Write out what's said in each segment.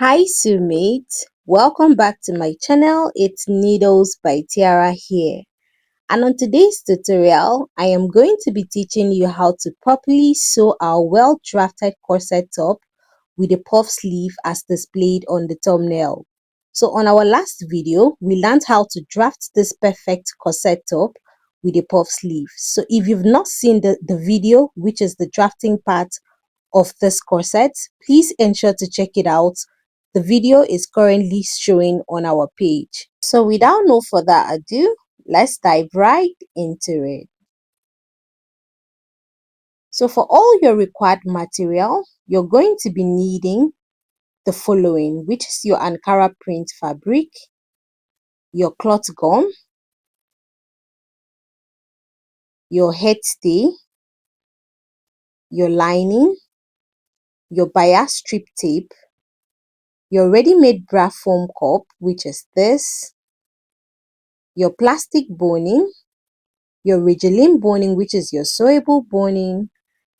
Hi Summate, welcome back to my channel. It's Needles by Tiara here, and on today's tutorial I am going to be teaching you how to properly sew our well drafted corset top with a puff sleeve as displayed on the thumbnail. So on our last video we learned how to draft this perfect corset top with a puff sleeve. So if you've not seen the video, which is the drafting part of this corset, please ensure to check it out. The video is currently showing on our page. So without no further ado, let's dive right into it. So for all your required material, you're going to be needing the following, which is your Ankara print fabric, your cloth gum, your head stay, your lining, your bias strip tape, your ready-made bra foam cup, which is this, your plastic boning, your Regeline boning, which is your sewable boning,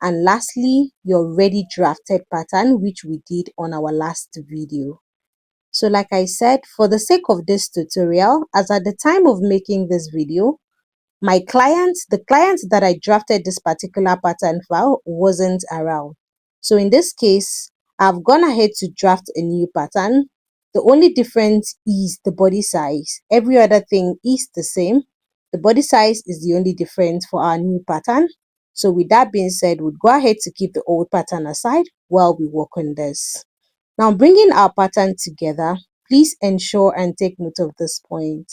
and lastly, your ready drafted pattern, which we did on our last video. So like I said, for the sake of this tutorial, as at the time of making this video, the client that I drafted this particular pattern for wasn't around. So in this case, I've gone ahead to draft a new pattern. The only difference is the body size. Every other thing is the same. The body size is the only difference for our new pattern. So with that being said, we'll go ahead to keep the old pattern aside while we work on this. Now bringing our pattern together, please ensure and take note of this point.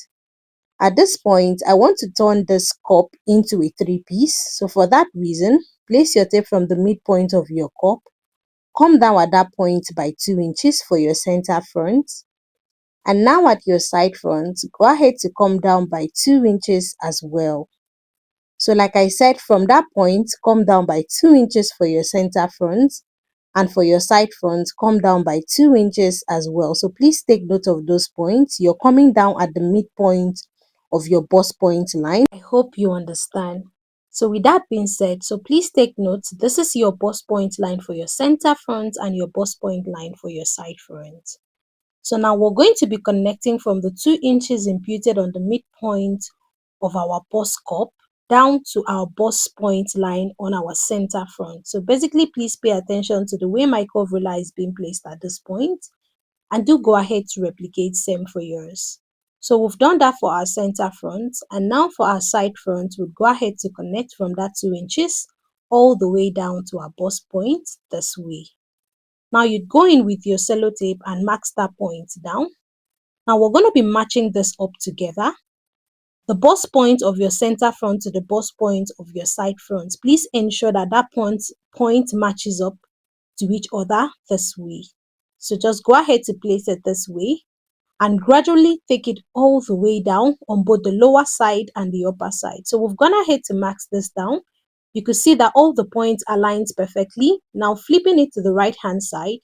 At this point, I want to turn this cup into a three-piece. So for that reason, place your tape from the midpoint of your cup. Come down at that point by 2 inches for your center front. And now at your side front, go ahead to come down by 2 inches as well. So like I said, from that point, come down by 2 inches for your center front. And for your side front, come down by 2 inches as well. So please take note of those points. You're coming down at the midpoint of your bust point line. I hope you understand. So with that being said, so please take note, this is your bust point line for your center front and your bust point line for your side front. So now we're going to be connecting from the 2 inches imputed on the midpoint of our bust cup down to our bust point line on our center front. So basically, please pay attention to the way my curve ruler is being placed at this point, and do go ahead to replicate same for yours. So we've done that for our center front, and now for our side front, we'll go ahead to connect from that 2 inches all the way down to our bust point this way. Now you'd go in with your cello tape and mark that point down. Now we're going to be matching this up together. The bust point of your center front to the bust point of your side front. Please ensure that that point matches up to each other this way. So just go ahead to place it this way and gradually take it all the way down on both the lower side and the upper side. So we've gone ahead to mark this down. You could see that all the points aligned perfectly. Now flipping it to the right hand side,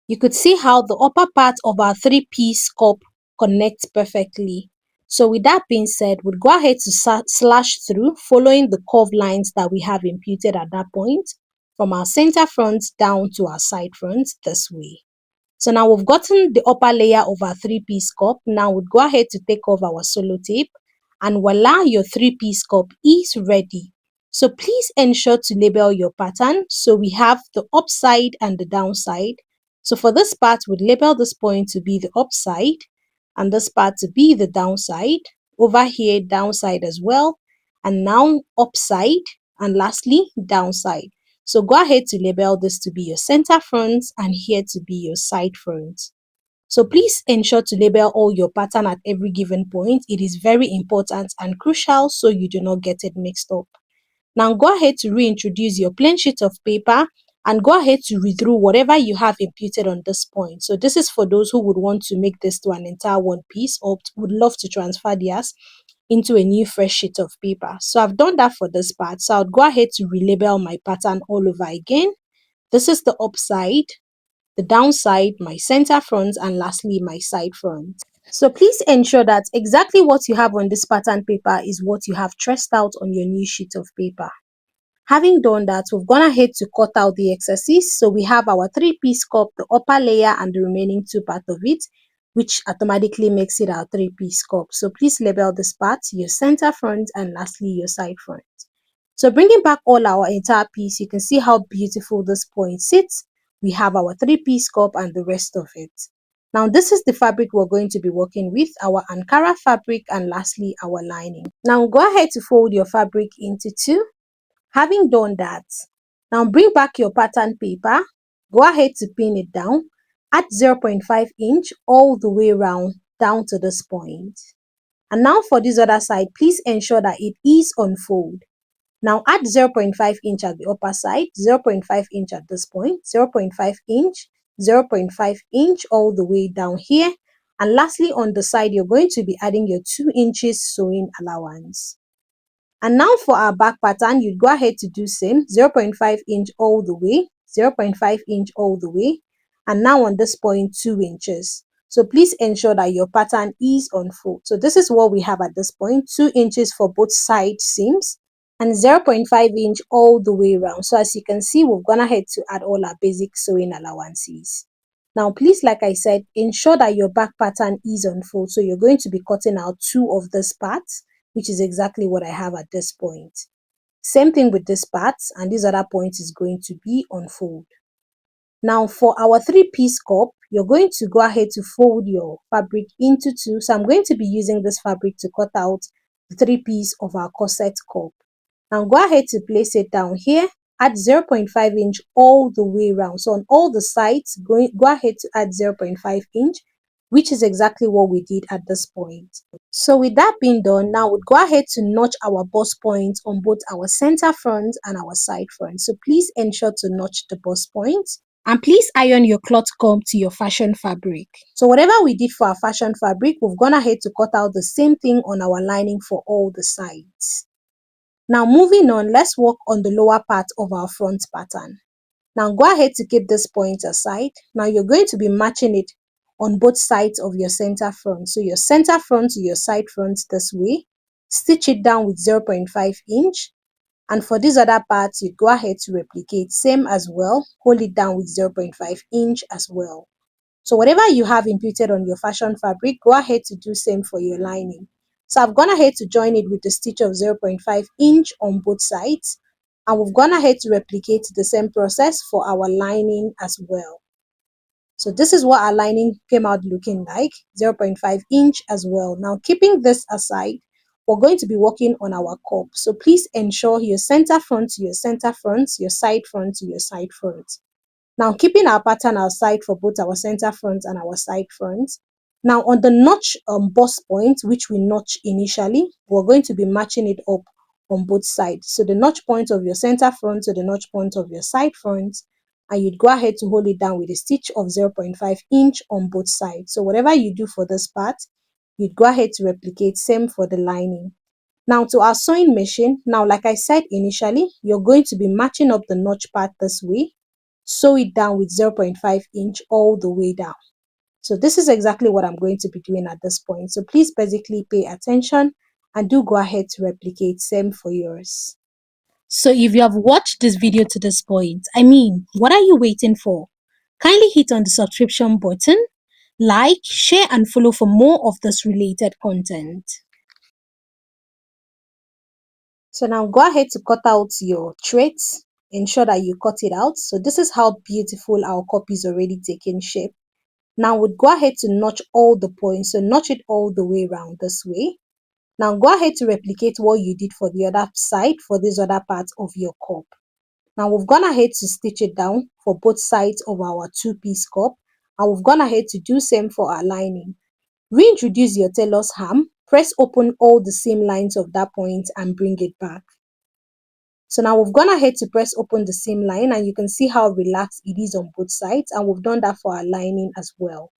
you could see how the upper part of our three-piece cup connects perfectly. So with that being said, we'll go ahead to slash through following the curved lines that we have imputed at that point from our center front down to our side front this way. So now we've gotten the upper layer of our three-piece cup. Now we'll go ahead to take off our solo tape, and voila, your three-piece cup is ready. So please ensure to label your pattern. So we have the upside and the downside. So for this part, we'll label this point to be the upside and this part to be the downside. Over here, downside as well. And now upside, and lastly, downside. So go ahead to label this to be your center front and here to be your side front. So please ensure to label all your pattern at every given point. It is very important and crucial so you do not get it mixed up. Now go ahead to reintroduce your plain sheet of paper and go ahead to read through whatever you have imputed on this point. So this is for those who would want to make this to an entire one piece or would love to transfer theirs into a new fresh sheet of paper. So I've done that for this part. So I'll go ahead to relabel my pattern all over again. This is the upside, the downside, my center front, and lastly my side front. So please ensure that exactly what you have on this pattern paper is what you have traced out on your new sheet of paper. Having done that, we've gone ahead to cut out the excesses. So we have our three-piece cup, the upper layer and the remaining two parts of it, which automatically makes it our three-piece cup. So please label this part, your center front, and lastly your side front. So bringing back all our entire piece, you can see how beautiful this point sits. We have our three-piece cup and the rest of it. Now this is the fabric we're going to be working with, our Ankara fabric, and lastly our lining. Now go ahead to fold your fabric into two. Having done that, now bring back your pattern paper, go ahead to pin it down, at 0.5 inch all the way around down to this point. And now for this other side, please ensure that it is on fold. Now add 0.5 inch at the upper side, 0.5 inch at this point, 0.5 inch, 0.5 inch all the way down here. And lastly on the side, you're going to be adding your 2 inches sewing allowance. And now for our back pattern, you go ahead to do same, 0.5 inch all the way, 0.5 inch all the way, and now on this point 2 inches. So please ensure that your pattern is on fold. So this is what we have at this point, 2 inches for both side seams and 0.5 inch all the way around. So as you can see, we've gone ahead to add all our basic sewing allowances. Now please, like I said, ensure that your back pattern is on fold. So you're going to be cutting out 2 of this parts, which is exactly what I have at this point. Same thing with this part, and this other point is going to be on fold. Now for our three-piece cup, you're going to go ahead to fold your fabric into two. So I'm going to be using this fabric to cut out the three-piece of our corset cup. Now go ahead to place it down here, add 0.5 inch all the way around. So on all the sides, go ahead to add 0.5 inch, which is exactly what we did at this point. So with that being done, now we'll go ahead to notch our bust points on both our center front and our side front. So please ensure to notch the bust points. And please iron your cloth comb to your fashion fabric. So whatever we did for our fashion fabric, we've gone ahead to cut out the same thing on our lining for all the sides. Now moving on, let's work on the lower part of our front pattern. Now go ahead to keep this point aside. Now you're going to be matching it on both sides of your center front. So your center front to your side front this way. Stitch it down with 0.5 inch. And for this other part, you go ahead to replicate same as well. Hold it down with 0.5 inch as well. So whatever you have imputed on your fashion fabric, go ahead to do same for your lining. So I've gone ahead to join it with a stitch of 0.5 inch on both sides. And we've gone ahead to replicate the same process for our lining as well. So this is what our lining came out looking like, 0.5 inch as well. Now keeping this aside, we're going to be working on our cup. So please ensure your center front to your center front, your side front to your side front. Now keeping our pattern outside for both our center front and our side front. Now on the notch bust point, which we notch initially, we're going to be matching it up on both sides. So the notch point of your center front to the notch point of your side front, and you'd go ahead to hold it down with a stitch of 0.5 inch on both sides. So whatever you do for this part, you'd go ahead to replicate same for the lining. Now to our sewing machine, now like I said initially, you're going to be matching up the notch part this way. Sew it down with 0.5 inch all the way down. So this is exactly what I'm going to be doing at this point. So please basically pay attention and do go ahead to replicate same for yours. So if you have watched this video to this point, what are you waiting for? Kindly hit on the subscription button, like, share and follow for more of this related content. So now go ahead to cut out your threads. Ensure that you cut it out. So this is how beautiful our cup is already taking shape. Now we'll go ahead to notch all the points. So notch it all the way around this way. Now go ahead to replicate what you did for the other side for this other part of your cup. Now we've gone ahead to stitch it down for both sides of our two-piece cup. And we've gone ahead to do same for our lining. Reintroduce your tailor's ham. Press open all the seam lines of that point and bring it back. So now we've gone ahead to press open the seam line and you can see how relaxed it is on both sides, and we've done that for our lining as well.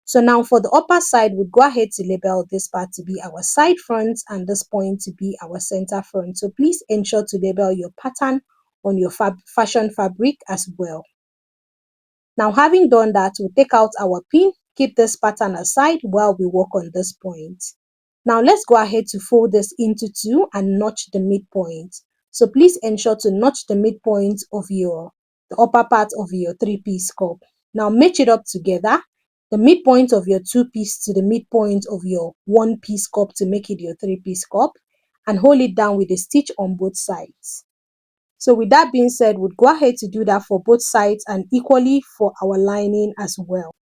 So now for the upper side, we'll go ahead to label this part to be our side front and this point to be our center front. So please ensure to label your pattern on your fashion fabric as well. Now having done that, we'll take out our pin, keep this pattern aside while we work on this point. Now let's go ahead to fold this into two and notch the midpoint. So please ensure to notch the midpoint of the upper part of your three-piece cup. Now match it up together, the midpoint of your two-piece to the midpoint of your one-piece cup to make it your three-piece cup, and hold it down with a stitch on both sides. So with that being said, we'll go ahead to do that for both sides and equally for our lining as well.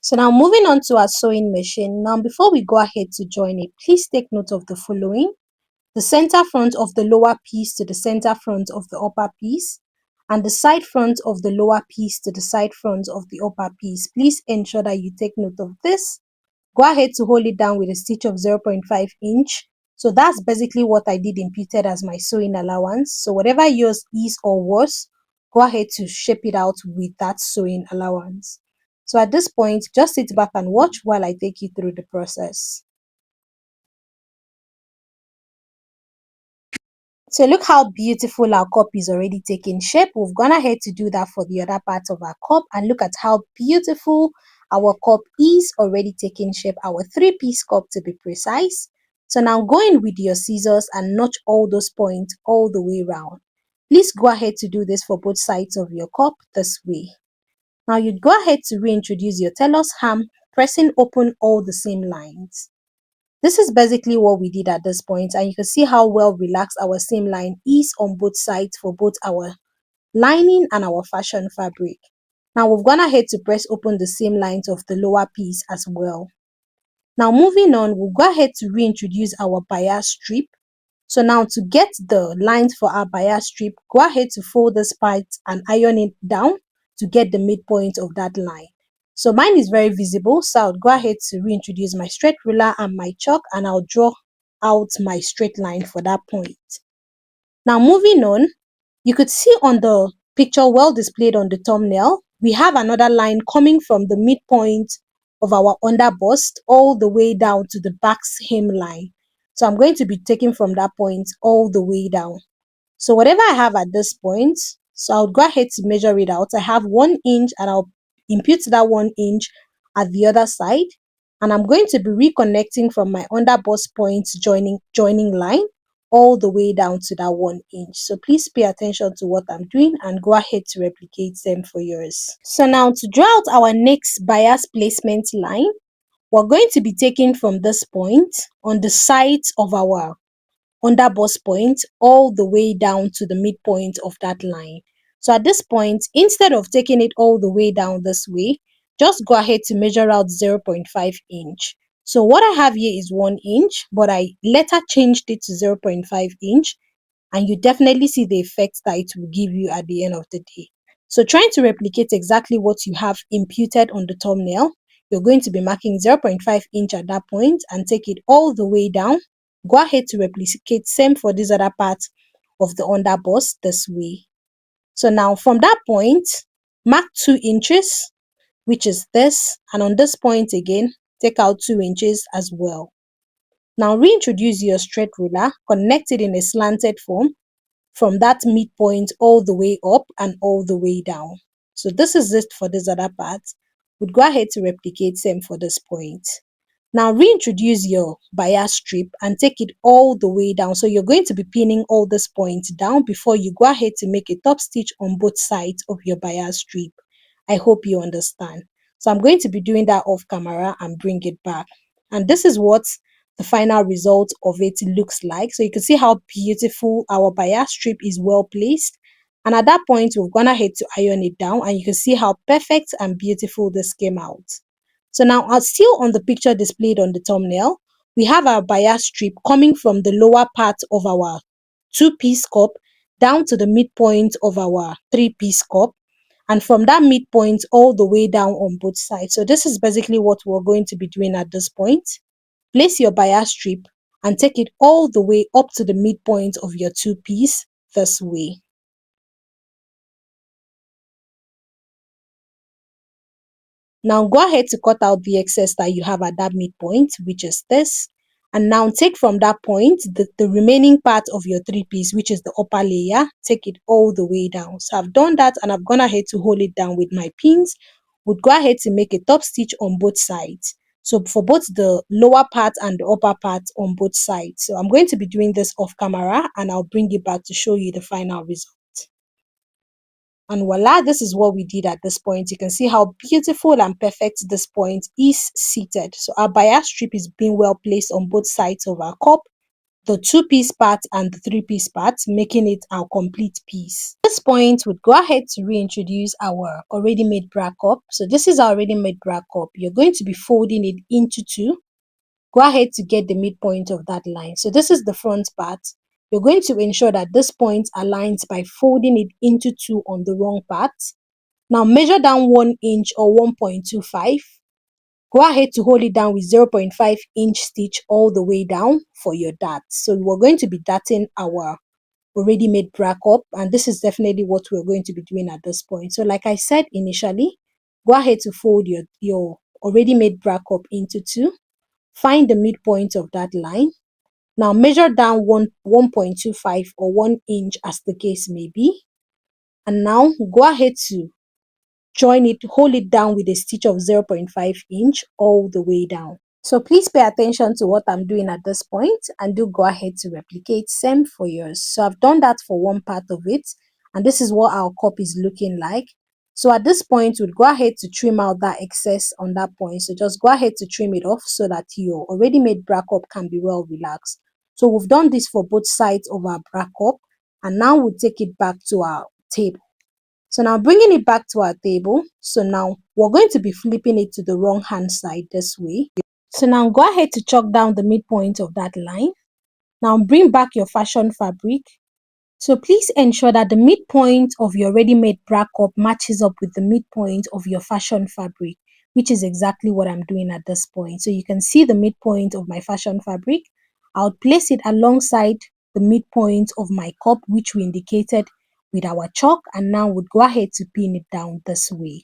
So now moving on to our sewing machine. Now before we go ahead to join it, please take note of the following: the center front of the lower piece to the center front of the upper piece, and the side front of the lower piece to the side front of the upper piece. Please ensure that you take note of this. Go ahead to hold it down with a stitch of 0.5 inch. So that's basically what I did imputed as my sewing allowance. So whatever yours is or was, go ahead to shape it out with that sewing allowance. So at this point, just sit back and watch while I take you through the process. So look how beautiful our cup is already taking shape. We've gone ahead to do that for the other part of our cup, and look at how beautiful our cup is already taking shape, our three-piece cup to be precise. So now go in with your scissors and notch all those points all the way around. Please go ahead to do this for both sides of your cup this way. Now you go ahead to reintroduce your tailor's ham, pressing open all the seam lines. This is basically what we did at this point, and you can see how well relaxed our seam line is on both sides for both our lining and our fashion fabric. Now we've gone ahead to press open the seam lines of the lower piece as well. Now moving on, we'll go ahead to reintroduce our bias strip. So now to get the lines for our bias strip, go ahead to fold this part and iron it down to get the midpoint of that line. So mine is very visible, so I'll go ahead to reintroduce my straight ruler and my chalk, and I'll draw out my straight line for that point. Now moving on, you could see on the picture well displayed on the thumbnail, we have another line coming from the midpoint of our underbust all the way down to the Basque hemline. So I'm going to be taking from that point all the way down. So whatever I have at this point, so I'll go ahead to measure it out. I have 1 inch, and I'll impute that 1 inch at the other side. And I'm going to be reconnecting from my underbust point joining line all the way down to that 1 inch. So please pay attention to what I'm doing and go ahead to replicate them for yours. So now to draw out our next bias placement line, we're going to be taking from this point on the sides of our underbust point all the way down to the midpoint of that line. So at this point, instead of taking it all the way down this way, just go ahead to measure out 0.5 inch. So what I have here is 1 inch, but I later changed it to 0.5 inch, and you definitely see the effect that it will give you at the end of the day. So trying to replicate exactly what you have imputed on the thumbnail, you're going to be marking 0.5 inch at that point and take it all the way down. Go ahead to replicate same for this other part of the underbust this way. So now from that point, mark 2 inches, which is this, and on this point again, take out 2 inches as well. Now reintroduce your straight ruler, connect it in a slanted form from that midpoint all the way up and all the way down. So this is it for this other part. We'd go ahead to replicate same for this point. Now reintroduce your bias strip and take it all the way down. So you're going to be pinning all these points down before you go ahead to make a top stitch on both sides of your bias strip. I hope you understand. So I'm going to be doing that off camera and bring it back. And this is what the final result of it looks like. So you can see how beautiful our bias strip is well placed. And at that point, we've gone ahead to iron it down, and you can see how perfect and beautiful this came out. So now, still on the picture displayed on the thumbnail, we have our bias strip coming from the lower part of our two-piece cup down to the midpoint of our three-piece cup, and from that midpoint all the way down on both sides. So this is basically what we're going to be doing at this point. Place your bias strip and take it all the way up to the midpoint of your two-piece this way. Now go ahead to cut out the excess that you have at that midpoint, which is this. And now take from that point, the remaining part of your three-piece, which is the upper layer, take it all the way down. So I've done that, and I've gone ahead to hold it down with my pins. Would go ahead to make a top stitch on both sides. So for both the lower part and the upper part on both sides. So I'm going to be doing this off camera and I'll bring it back to show you the final result. And voila, this is what we did at this point. You can see how beautiful and perfect this point is seated. So our bias strip is being well placed on both sides of our cup, the two-piece part and the three-piece part, making it our complete piece. At this point, we'd go ahead to reintroduce our already made bra cup. So this is our already made bra cup. You're going to be folding it into two. Go ahead to get the midpoint of that line. So this is the front part. You're going to ensure that this point aligns by folding it into two on the wrong part. Now measure down 1 inch or 1.25. Go ahead to hold it down with 0.5-inch stitch all the way down for your dart. So we're going to be darting our already made bra cup, and this is definitely what we're going to be doing at this point. So like I said initially, go ahead to fold your already made bra cup into two. Find the midpoint of that line. Now measure down 1.25 or 1 inch as the case may be. And now go ahead to join it, hold it down with a stitch of 0.5-inch all the way down. So please pay attention to what I'm doing at this point and do go ahead to replicate same for yours. So I've done that for one part of it, and this is what our cup is looking like. So at this point, we'll go ahead to trim out that excess on that point. So just go ahead to trim it off so that your already made bra cup can be well relaxed. So we've done this for both sides of our bra cup, and now we'll take it back to our table. So now bringing it back to our table, so now we're going to be flipping it to the wrong hand side this way. So now go ahead to chalk down the midpoint of that line. Now bring back your fashion fabric. So please ensure that the midpoint of your ready-made bra cup matches up with the midpoint of your fashion fabric, which is exactly what I'm doing at this point. So you can see the midpoint of my fashion fabric. I'll place it alongside the midpoint of my cup, which we indicated with our chalk, and now we'll go ahead to pin it down this way.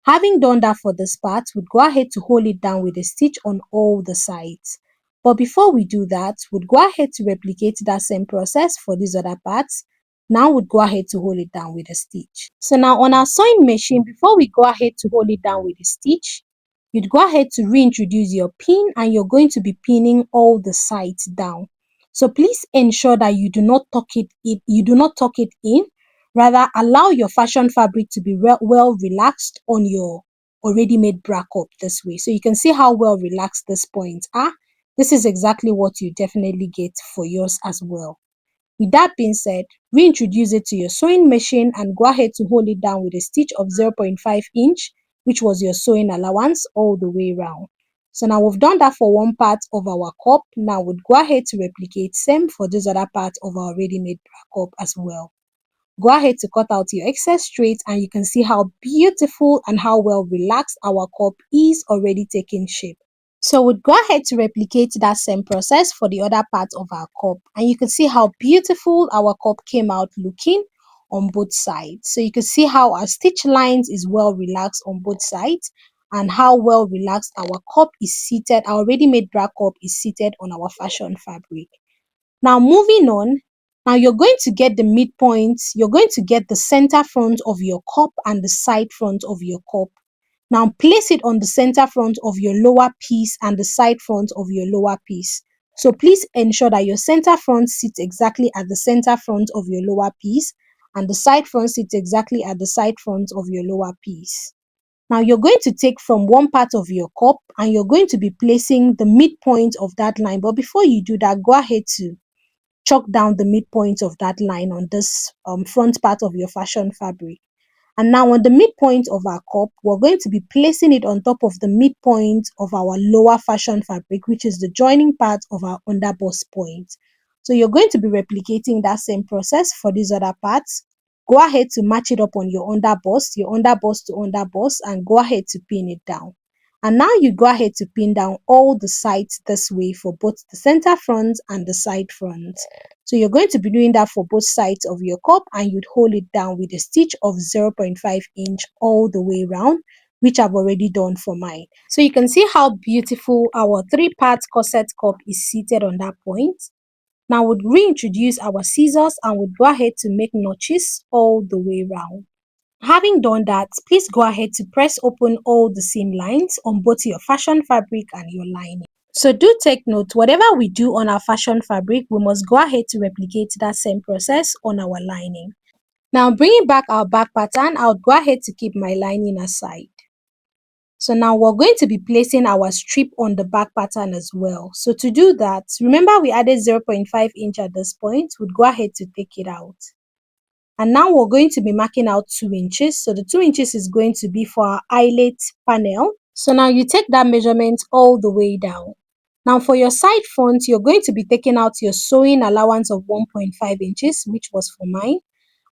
Having done that for this part, we'd go ahead to hold it down with a stitch on all the sides. But before we do that, we'd go ahead to replicate that same process for these other parts. Now we'd go ahead to hold it down with a stitch. So now on our sewing machine, before we go ahead to hold it down with a stitch, you'd go ahead to reintroduce your pin, and you're going to be pinning all the sides down. So please ensure that you do not tuck it in. Rather, allow your fashion fabric to be well relaxed on your already made bra cup this way. So you can see how well relaxed this points are. This is exactly what you definitely get for yours as well. With that being said, reintroduce it to your sewing machine and go ahead to hold it down with a stitch of 0.5-inch, which was your sewing allowance, all the way around. So now we've done that for one part of our cup. Now we'll go ahead to replicate same for this other part of our ready-made bra cup as well. Go ahead to cut out your excess straight, and you can see how beautiful and how well relaxed our cup is already taking shape. So we'll go ahead to replicate that same process for the other part of our cup, and you can see how beautiful our cup came out looking on both sides. So you can see how our stitch lines is well relaxed on both sides, and how well relaxed our cup is seated. Our ready-made bra cup is seated on our fashion fabric. Now moving on, now you're going to get the midpoints, you're going to get the center front of your cup and the side front of your cup. Now place it on the center front of your lower piece and the side front of your lower piece. So please ensure that your center front sits exactly at the center front of your lower piece, and the side front sits exactly at the side front of your lower piece. Now you're going to take from one part of your cup and you're going to be placing the midpoint of that line. But before you do that, go ahead to chalk down the midpoint of that line on this front part of your fashion fabric. And now on the midpoint of our cup, we're going to be placing it on top of the midpoint of our lower fashion fabric, which is the joining part of our underbust point. So you're going to be replicating that same process for these other parts. Go ahead to match it up on your underbust to underbust, and go ahead to pin it down. And now you go ahead to pin down all the sides this way for both the center front and the side front. So you're going to be doing that for both sides of your cup, and you'd hold it down with a stitch of 0.5-inch all the way around, which I've already done for mine. So you can see how beautiful our three-part corset cup is seated on that point. Now we'll reintroduce our scissors and we'll go ahead to make notches all the way around. Having done that, please go ahead to press open all the seam lines on both your fashion fabric and your lining. So do take note, whatever we do on our fashion fabric, we must go ahead to replicate that same process on our lining. Now bringing back our back pattern, I'll go ahead to keep my lining aside. So now we're going to be placing our strip on the back pattern as well. So to do that, remember we added 0.5 inch at this point. We'd go ahead to take it out. And now we're going to be marking out 2 inches. So the 2 inches is going to be for our eyelet panel. So now you take that measurement all the way down. Now for your side front, you're going to be taking out your sewing allowance of 1.5 inches, which was for mine.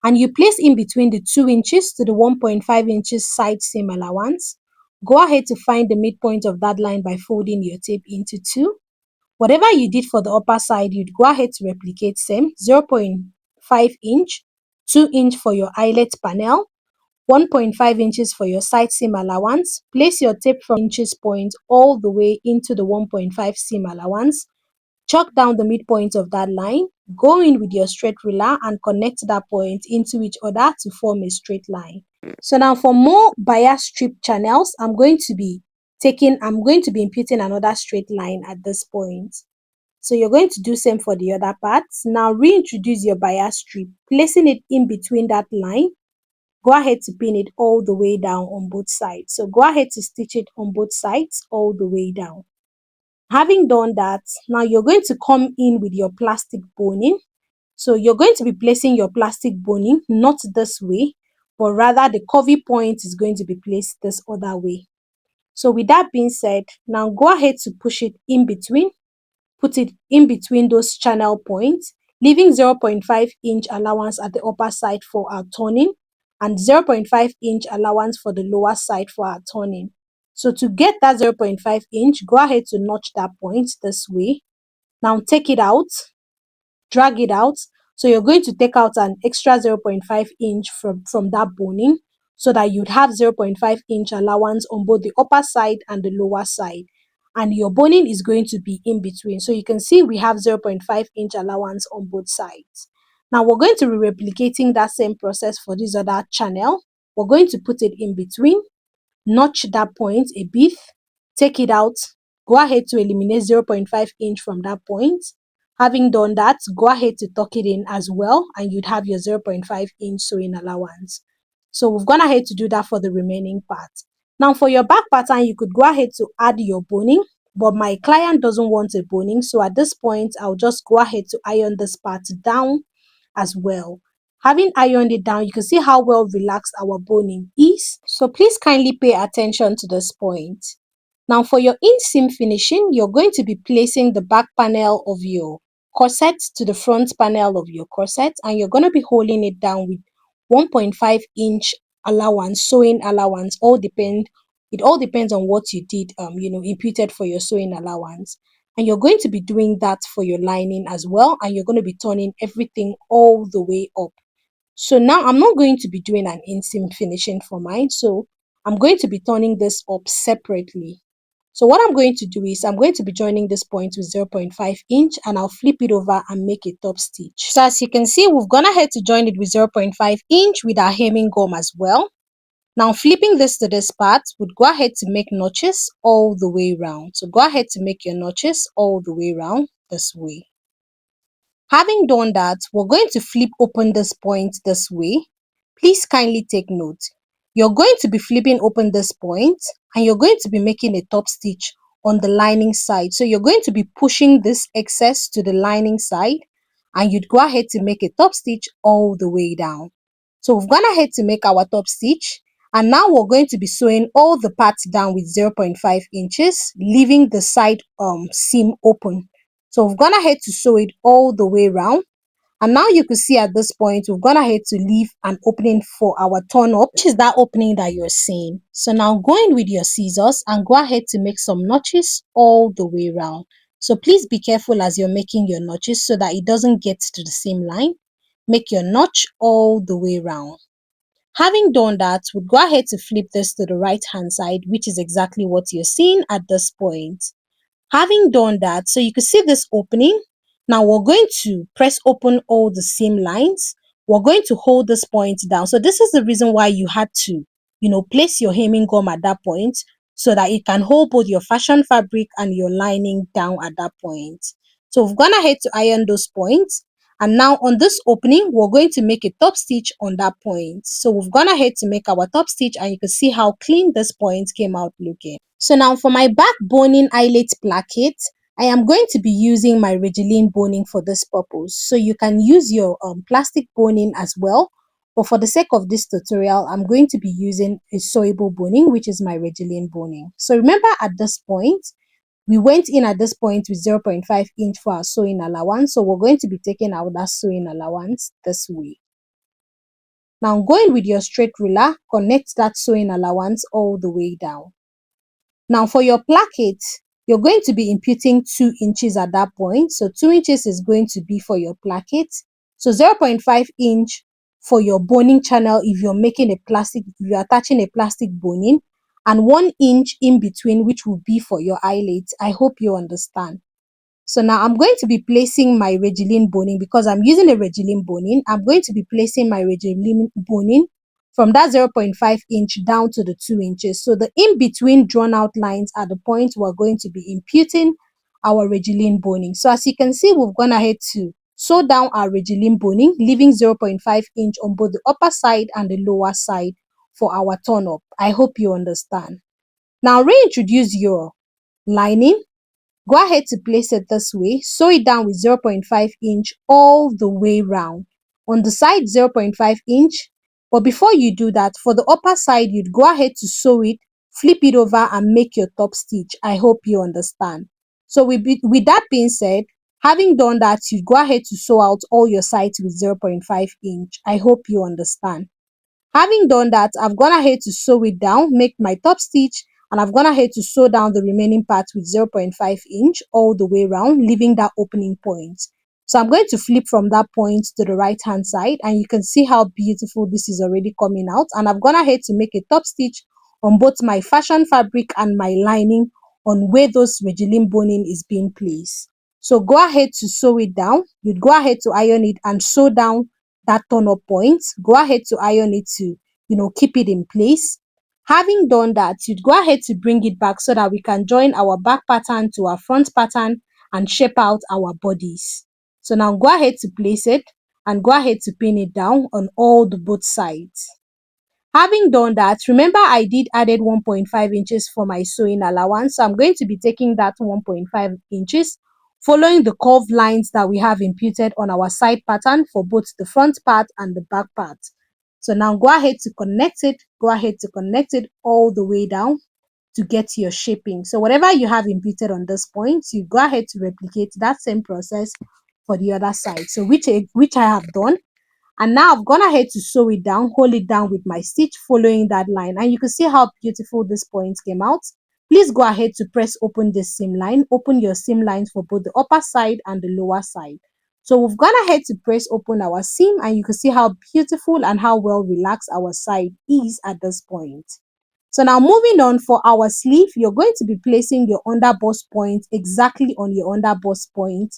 And you place in between the 2 inches to the 1.5 inches side seam allowance. Go ahead to find the midpoint of that line by folding your tape into 2. Whatever you did for the upper side, you'd go ahead to replicate same 0.5 inch, 2 inch for your eyelet panel, 1.5 inches for your side seam allowance. Place your tape from inches point all the way into the 1.5 seam allowance. Chalk down the midpoint of that line. Go in with your straight ruler and connect that point into each other to form a straight line. So now for more bias strip channels, I'm going to be imputing another straight line at this point. So you're going to do same for the other parts. Now reintroduce your bias strip, placing it in between that line. Go ahead to pin it all the way down on both sides. So go ahead to stitch it on both sides all the way down. Having done that, now you're going to come in with your plastic boning. So you're going to be placing your plastic boning not this way, but rather the curvy point is going to be placed this other way. So with that being said, now go ahead to push it in between. Put it in between those channel points, leaving 0.5 inch allowance at the upper side for our turning and 0.5 inch allowance for the lower side for our turning. So to get that 0.5 inch, go ahead to notch that point this way. Now take it out, drag it out. So you're going to take out an extra 0.5 inch from that boning so that you'd have 0.5 inch allowance on both the upper side and the lower side. And your boning is going to be in between. So you can see we have 0.5 inch allowance on both sides. Now we're going to be replicating that same process for this other channel. We're going to put it in between, notch that point a bit, take it out, go ahead to eliminate 0.5 inch from that point. Having done that, go ahead to tuck it in as well and you'd have your 0.5 inch sewing allowance. So we've gone ahead to do that for the remaining part. Now for your back pattern, you could go ahead to add your boning, but my client doesn't want a boning. So at this point, I'll just go ahead to iron this part down as well. Having ironed it down, you can see how well relaxed our boning is. So please kindly pay attention to this point. Now for your inseam finishing, you're going to be placing the back panel of your corset to the front panel of your corset and you're going to be holding it down with 1.5 inch allowance, sewing allowance. It all depends on what you did, imputed for your sewing allowance. And you're going to be doing that for your lining as well. And you're going to be turning everything all the way up. So now I'm not going to be doing an inseam finishing for mine. So I'm going to be turning this up separately. So what I'm going to do is I'm going to be joining this point with 0.5 inch and I'll flip it over and make a top stitch. So as you can see, we've gone ahead to join it with 0.5 inch with our hemming gum as well. Now flipping this to this part, we'd go ahead to make notches all the way around. So go ahead to make your notches all the way around this way. Having done that, we're going to flip open this point this way. Please kindly take note. You're going to be flipping open this point and you're going to be making a top stitch on the lining side. So you're going to be pushing this excess to the lining side and you'd go ahead to make a top stitch all the way down. So we've gone ahead to make our top stitch and now we're going to be sewing all the parts down with 0.5 inches, leaving the side seam open. So we've gone ahead to sew it all the way around. And now you can see at this point, we've gone ahead to leave an opening for our turn up, which is that opening that you're seeing. So now go in with your scissors and go ahead to make some notches all the way around. So please be careful as you're making your notches so that it doesn't get to the same line. Make your notch all the way around. Having done that, we'll go ahead to flip this to the right hand side, which is exactly what you're seeing at this point. Having done that, so you can see this opening. Now we're going to press open all the seam lines. we're going to hold this point down. So this is the reason why you had to, place your hemming gum at that point, so that it can hold both your fashion fabric and your lining down at that point. So we've gone ahead to iron those points. And now on this opening, we're going to make a top stitch on that point. So we've gone ahead to make our top stitch, and you can see how clean this point came out looking. So now for my back boning eyelet placket, I am going to be using my Regeline boning for this purpose. So you can use your plastic boning as well. But for the sake of this tutorial, I'm going to be using a sewable boning, which is my Regeline boning. So remember at this point, we went in at this point with 0.5 inch for our sewing allowance. So we're going to be taking out that sewing allowance this way. Now going with your straight ruler, connect that sewing allowance all the way down. Now for your placket, you're going to be imputing 2 inches at that point. So 2 inches is going to be for your placket. So 0.5 inch for your boning channel if you're making a plastic, if you're attaching a plastic boning, and 1 inch in between, which will be for your eyelet. I hope you understand. So now I'm going to be placing my Regeline boning, because I'm using a Regeline boning. I'm going to be placing my Regeline boning from that 0.5 inch down to the 2 inches. So the in-between drawn out lines are the points we're going to be imputing our Regeline boning. So as you can see, we've gone ahead to sew down our Regeline boning, leaving 0.5 inch on both the upper side and the lower side for our turn up. I hope you understand. Now reintroduce your lining. Go ahead to place it this way. Sew it down with 0.5 inch all the way round. On the side, 0.5 inch. But before you do that, for the upper side, you'd go ahead to sew it, flip it over, and make your top stitch. I hope you understand. So with that being said, having done that, you go ahead to sew out all your sides with 0.5 inch. I hope you understand. Having done that, I've gone ahead to sew it down, make my top stitch, and I've gone ahead to sew down the remaining part with 0.5 inch all the way around, leaving that opening point. So I'm going to flip from that point to the right hand side, and you can see how beautiful this is already coming out. And I've gone ahead to make a top stitch on both my fashion fabric and my lining on where those Regeline boning is being placed. So go ahead to sew it down. You'd go ahead to iron it and sew down that turn up point. Go ahead to iron it to, keep it in place. Having done that, you'd go ahead to bring it back so that we can join our back pattern to our front pattern and shape out our bodies. So now go ahead to place it and go ahead to pin it down on all the both sides. Having done that, remember I did added 1.5 inches for my sewing allowance. So I'm going to be taking that 1.5 inches, following the curved lines that we have imputed on our side pattern for both the front part and the back part. So now go ahead to connect it. Go ahead to connect it all the way down to get your shaping. So whatever you have imputed on this point, you go ahead to replicate that same process for the other side. So which I have done. And now I've gone ahead to sew it down, hold it down with my stitch following that line. And you can see how beautiful this point came out. Please go ahead to press open this seam line. Open your seam lines for both the upper side and the lower side. So we've gone ahead to press open our seam, and you can see how beautiful and how well relaxed our side is at this point. So now moving on, for our sleeve, you're going to be placing your underbust point exactly on your underbust point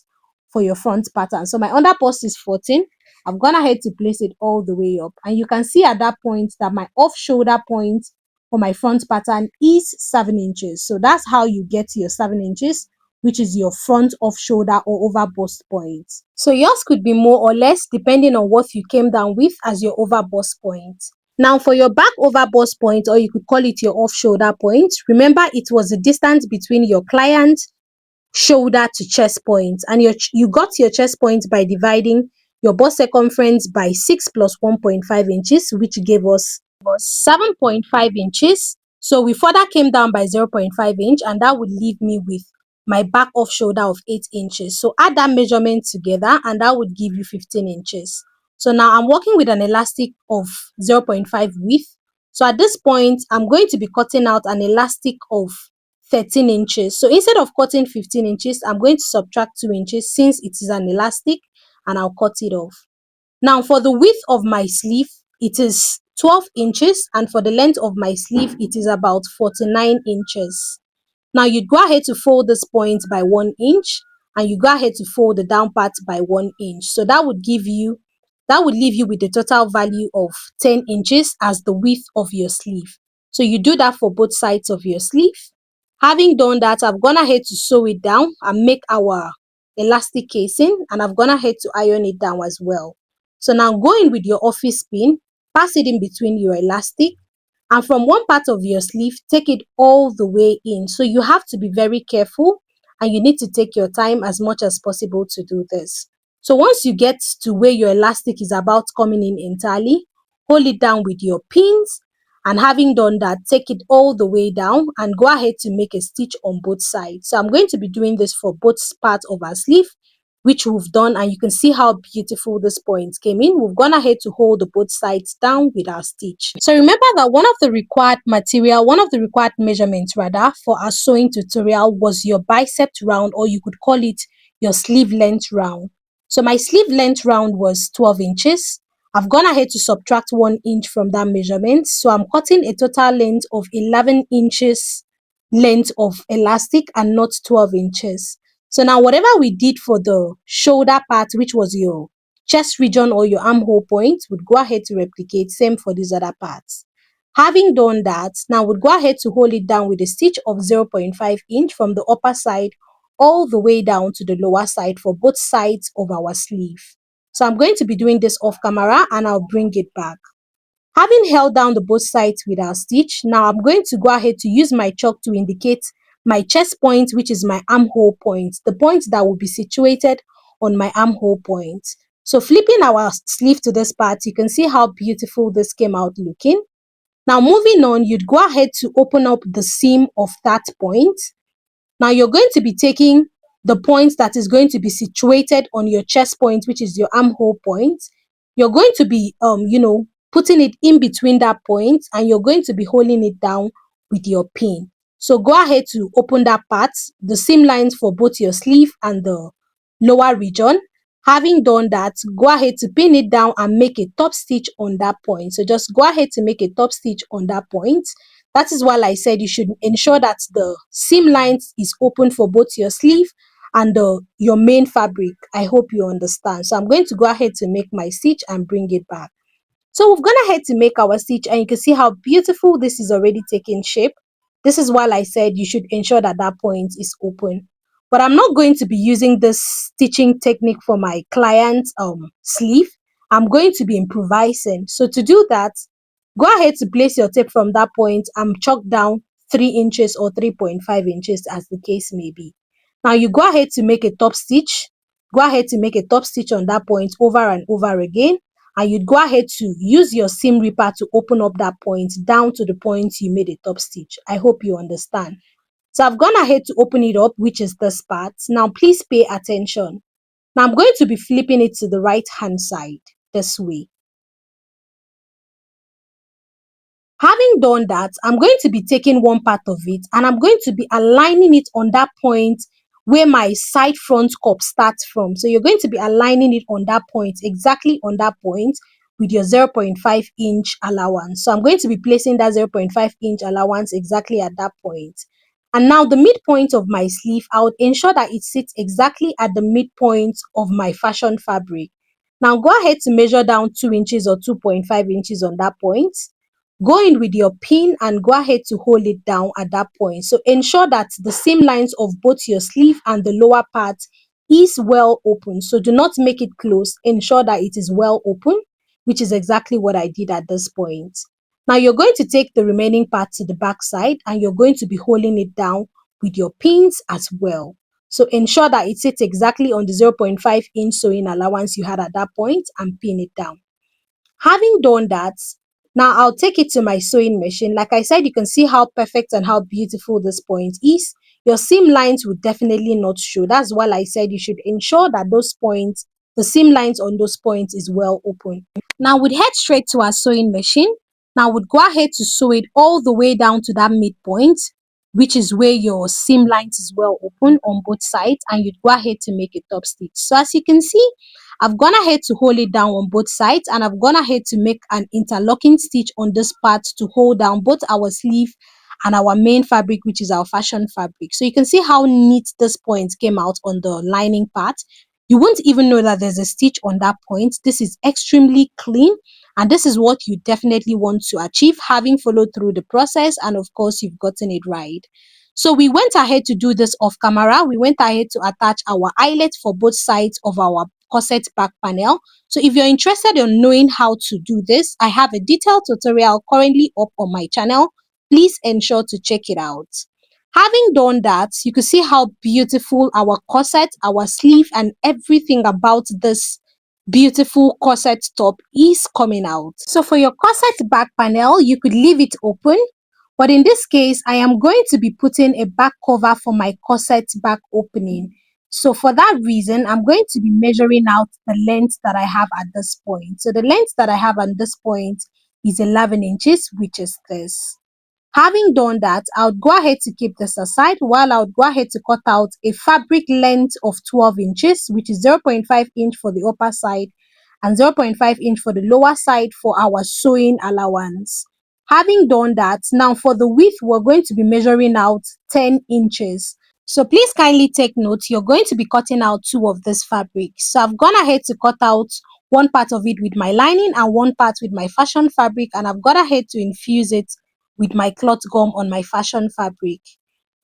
for your front pattern. So my underbust is 14. I've gone ahead to place it all the way up, and you can see at that point that my off shoulder point for my front pattern is 7 inches. So that's how you get your 7 inches, which is your front off shoulder or over bust point. So yours could be more or less depending on what you came down with as your over bust point. Now for your back over bust point, or you could call it your off shoulder point, remember it was the distance between your client shoulder to chest point, and you got your chest point by dividing your bust circumference by 6 plus 1.5 inches, which gave us 7.5 inches. So we further came down by 0.5 inch, and that would leave me with my back off shoulder of 8 inches. So add that measurement together, and that would give you 15 inches. So now I'm working with an elastic of 0.5 width. So at this point, I'm going to be cutting out an elastic of 13 inches. So instead of cutting 15 inches, I'm going to subtract 2 inches since it is an elastic, and I'll cut it off. Now for the width of my sleeve, it is 12 inches, and for the length of my sleeve, it is about 49 inches. Now you go ahead to fold this point by 1 inch, and you go ahead to fold the down part by 1 inch. So that would give you That would leave you with a total value of 10 inches as the width of your sleeve. So you do that for both sides of your sleeve. Having done that, I've gone ahead to sew it down and make our elastic casing, and I've gone ahead to iron it down as well. So now go in with your office pin, pass it in between your elastic, and from one part of your sleeve, take it all the way in. So you have to be very careful, and you need to take your time as much as possible to do this. So once you get to where your elastic is about coming in entirely, hold it down with your pins, and having done that, take it all the way down and go ahead to make a stitch on both sides. So I'm going to be doing this for both parts of our sleeve, which we've done, and you can see how beautiful this point came in. We've gone ahead to hold the both sides down with our stitch. So remember that one of the required measurements rather for our sewing tutorial was your bicep round, or you could call it your sleeve length round. So my sleeve length round was 12 inches. I've gone ahead to subtract 1 inch from that measurement. So I'm cutting a total length of 11 inches length of elastic and not 12 inches. So now whatever we did for the shoulder part, which was your chest region or your armhole point, would go ahead to replicate. Same for these other parts. Having done that, now we'd go ahead to hold it down with a stitch of 0.5 inch from the upper side all the way down to the lower side for both sides of our sleeve. So I'm going to be doing this off camera and I'll bring it back. Having held down the both sides with our stitch, now I'm going to go ahead to use my chalk to indicate my chest point, which is my armhole point, the point that will be situated on my armhole point. So flipping our sleeve to this part, you can see how beautiful this came out looking. Now moving on, you'd go ahead to open up the seam of that point. Now you're going to be taking the point that is going to be situated on your chest point, which is your armhole point. You're going to be, putting it in between that point, and you're going to be holding it down with your pin. So go ahead to open that part, the seam lines for both your sleeve and the lower region. Having done that, go ahead to pin it down and make a top stitch on that point. So just go ahead to make a top stitch on that point. That is why I said you should ensure that the seam lines is open for both your sleeve and your main fabric. I hope you understand. So I'm going to go ahead to make my stitch and bring it back. So we've gone ahead to make our stitch, and you can see how beautiful this is already taking shape. This is why I said you should ensure that that point is open. But I'm not going to be using this stitching technique for my client's sleeve. I'm going to be improvising. So to do that, go ahead to place your tape from that point and chalk down 3 inches or 3.5 inches as the case may be. Now you go ahead to make a top stitch. Go ahead to make a top stitch on that point over and over again. And you'd go ahead to use your seam ripper to open up that point down to the point you made a top stitch. I hope you understand. So I've gone ahead to open it up, which is this part. Now please pay attention. Now I'm going to be flipping it to the right hand side this way. Having done that, I'm going to be taking one part of it and I'm going to be aligning it on that point where my side front cup starts from. So you're going to be aligning it on that point, exactly on that point with your 0.5 inch allowance. So I'm going to be placing that 0.5 inch allowance exactly at that point. And now the midpoint of my sleeve, I would ensure that it sits exactly at the midpoint of my fashion fabric. Now go ahead to measure down 2 inches or 2.5 inches on that point. Go in with your pin and go ahead to hold it down at that point. So ensure that the seam lines of both your sleeve and the lower part is well open. So do not make it close. Ensure that it is well open, which is exactly what I did at this point. Now you're going to take the remaining part to the back side and you're going to be holding it down with your pins as well. So ensure that it sits exactly on the 0.5 inch sewing allowance you had at that point and pin it down. Having done that, now I'll take it to my sewing machine. Like I said, you can see how perfect and how beautiful this point is. Your seam lines will definitely not show. That's why I said you should ensure that those points, the seam lines on those points is well open. Now we'd head straight to our sewing machine. Now we'd go ahead to sew it all the way down to that midpoint, which is where your seam lines is well open on both sides, and you'd go ahead to make a top stitch. So as you can see, I've gone ahead to hold it down on both sides, and I've gone ahead to make an interlocking stitch on this part to hold down both our sleeve and our main fabric, which is our fashion fabric. So you can see how neat this point came out on the lining part. You won't even know that there's a stitch on that point. This is extremely clean, and this is what you definitely want to achieve, having followed through the process, and of course you've gotten it right. So we went ahead to do this off camera. We went ahead to attach our eyelet for both sides of our corset back panel. So if you're interested in knowing how to do this, I have a detailed tutorial currently up on my channel. Please ensure to check it out. Having done that, you can see how beautiful our corset, our sleeve, and everything about this beautiful corset top is coming out. So for your corset back panel, you could leave it open, but in this case, I am going to be putting a back cover for my corset back opening. So for that reason, I'm going to be measuring out the length that I have at this point. So the length that I have at this point is 11 inches, which is this. Having done that, I would go ahead to keep this aside while I would go ahead to cut out a fabric length of 12 inches, which is 0.5 inch for the upper side and 0.5 inch for the lower side for our sewing allowance. Having done that, now for the width, we're going to be measuring out 10 inches. So please kindly take note, you're going to be cutting out two of this fabric. So I've gone ahead to cut out one part of it with my lining and one part with my fashion fabric, and I've gone ahead to infuse it with my cloth gum on my fashion fabric.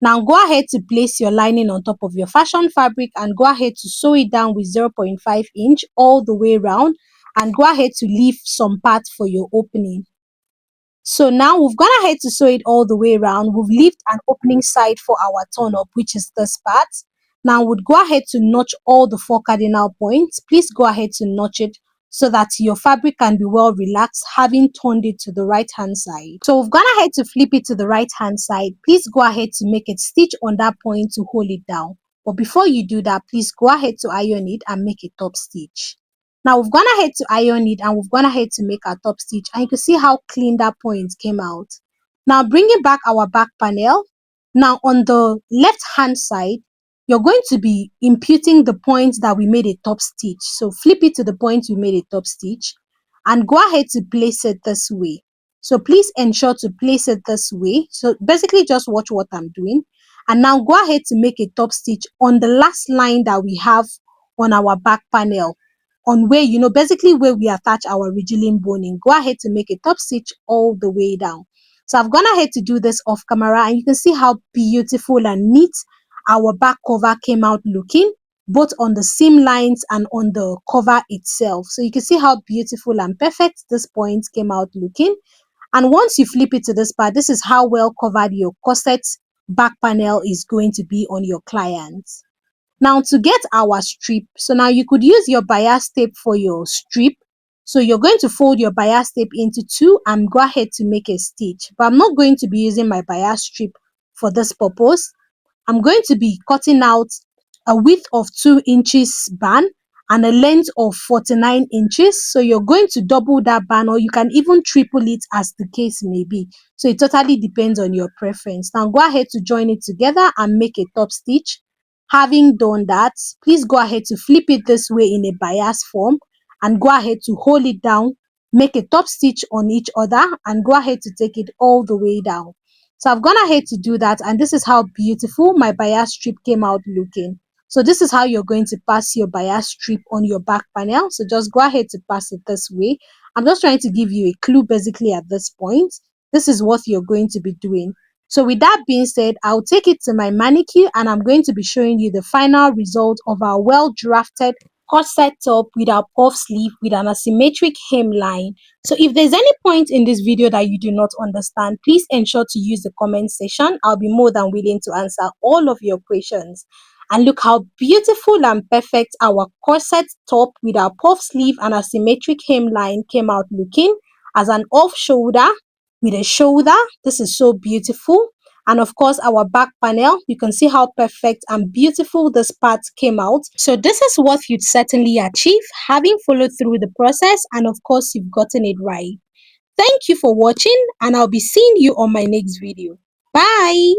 Now go ahead to place your lining on top of your fashion fabric and go ahead to sew it down with 0.5 inch all the way around, and go ahead to leave some part for your opening. So now we've gone ahead to sew it all the way around. We've left an opening side for our turn up, which is this part. Now we'll go ahead to notch all the four cardinal points. Please go ahead to notch it so that your fabric can be well relaxed, having turned it to the right hand side. So we've gone ahead to flip it to the right hand side. Please go ahead to make a stitch on that point to hold it down. But before you do that, please go ahead to iron it and make a top stitch. Now we've gone ahead to iron it and we've gone ahead to make our top stitch, and you can see how clean that point came out. Now bringing back our back panel, now on the left hand side, you're going to be imputing the point that we made a top stitch. So flip it to the point we made a top stitch and go ahead to place it this way. So please ensure to place it this way. So basically just watch what I'm doing. And now go ahead to make a top stitch on the last line that we have on our back panel, on where, basically where we attach our ridgeline boning. Go ahead to make a top stitch all the way down. So I've gone ahead to do this off camera, and you can see how beautiful and neat our back cover came out looking, both on the seam lines and on the cover itself. So you can see how beautiful and perfect this point came out looking. And once you flip it to this part, this is how well covered your corset back panel is going to be on your client. Now to get our strip, so now you could use your bias tape for your strip. So you're going to fold your bias tape into two and go ahead to make a stitch. But I'm not going to be using my bias strip for this purpose. I'm going to be cutting out a width of 2 inches band and a length of 49 inches. So you're going to double that band, or you can even triple it as the case may be. So it totally depends on your preference. Now go ahead to join it together and make a top stitch. Having done that, please go ahead to flip it this way in a bias form and go ahead to hold it down, make a top stitch on each other, and go ahead to take it all the way down. So I've gone ahead to do that, and this is how beautiful my bias strip came out looking. So this is how you're going to pass your bias strip on your back panel. So just go ahead to pass it this way. I'm just trying to give you a clue basically at this point. This is what you're going to be doing. So with that being said, I'll take it to my manicure and I'm going to be showing you the final result of our well drafted corset top with our puff sleeve with an asymmetric hemline. So if there's any point in this video that you do not understand, please ensure to use the comment section. I'll be more than willing to answer all of your questions. And look how beautiful and perfect our corset top with our puff sleeve and asymmetric hemline came out looking, as an off shoulder with a shoulder. This is so beautiful. And of course our back panel, you can see how perfect and beautiful this part came out. So this is what you'd certainly achieve having followed through the process, and of course you've gotten it right. Thank you for watching, and I'll be seeing you on my next video. Bye.